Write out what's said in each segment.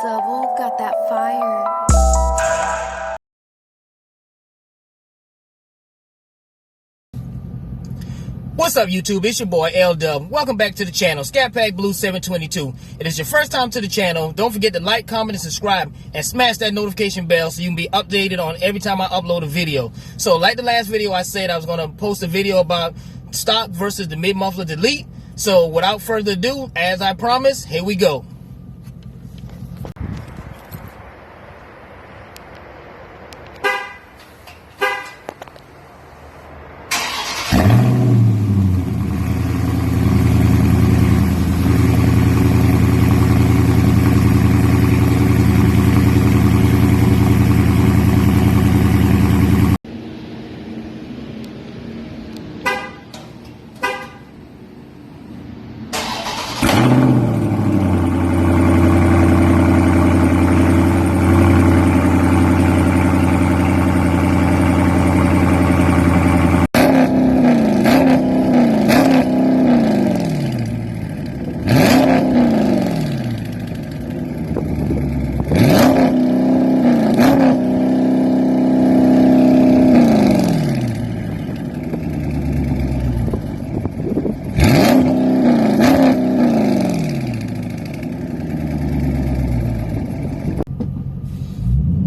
Double got that fire. What's up, YouTube? It's your boy L-Dub. Welcome back to the channel, ScatPack Blue 722. It is your first time to the channel. Don't forget to like, comment, and subscribe, and smash that notification bell so you can be updated on every time I upload a video. So, like the last video, I said I was going to post a video about stock versus the mid-muffler delete. So, without further ado, as I promised, here we go.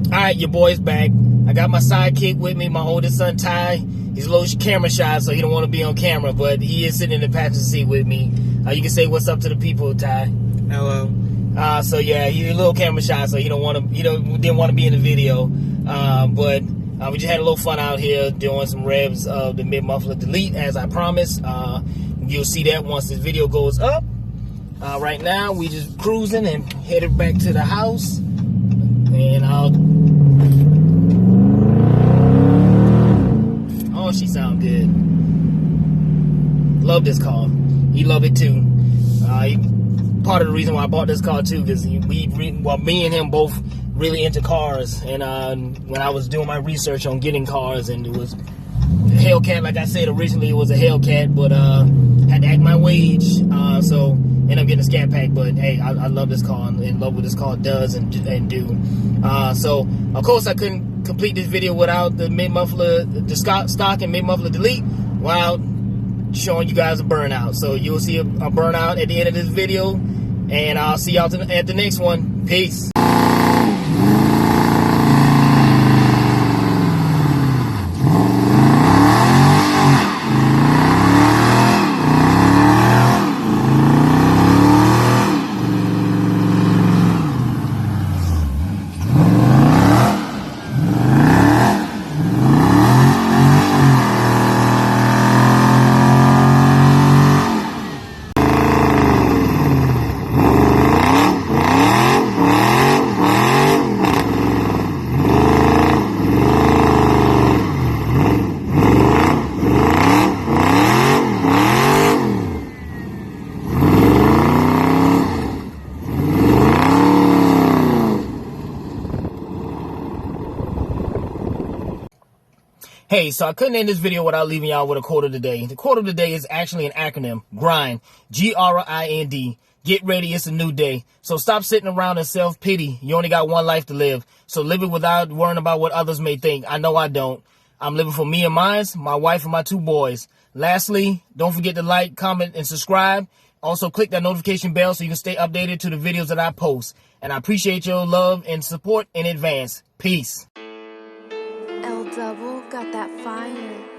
Alright, your boy's back. I got my sidekick with me, my oldest son Ty. He's a little camera shy, so he don't want to be on camera, but he is sitting in the passenger seat with me. You can say what's up to the people, Ty. Hello. So yeah, he's a little camera shy, so he didn't want to be in the video. But we just had a little fun out here doing some revs of the mid-muffler delete, as I promised. You'll see that once this video goes up. Right now, we just cruising and headed back to the house. And oh, she sound good. Love this car. He love it too. Part of the reason why I bought this car too, because me and him both really into cars. And when I was doing my research on getting cars, and it was a Hellcat, like I said originally, it was a Hellcat, but had to act my wage, so ended up getting a ScatPack. But hey, I love this car, and in love with this car does and do. So of course I couldn't complete this video without the mid-muffler, the stock and mid-muffler delete, while showing you guys a burnout. So you'll see a burnout at the end of this video, and I'll see y'all at the next one. Peace. Hey, so I couldn't end this video without leaving y'all with a quote of the day. The quote of the day is actually an acronym, GRIND, G-R-I-N-D. Get ready, it's a new day. So stop sitting around in self-pity. You only got one life to live. So live it without worrying about what others may think. I know I don't. I'm living for me and mine, my wife and my 2 boys. Lastly, don't forget to like, comment, and subscribe. Also, click that notification bell so you can stay updated to the videos that I post. And I appreciate your love and support in advance. Peace. Double got that fire.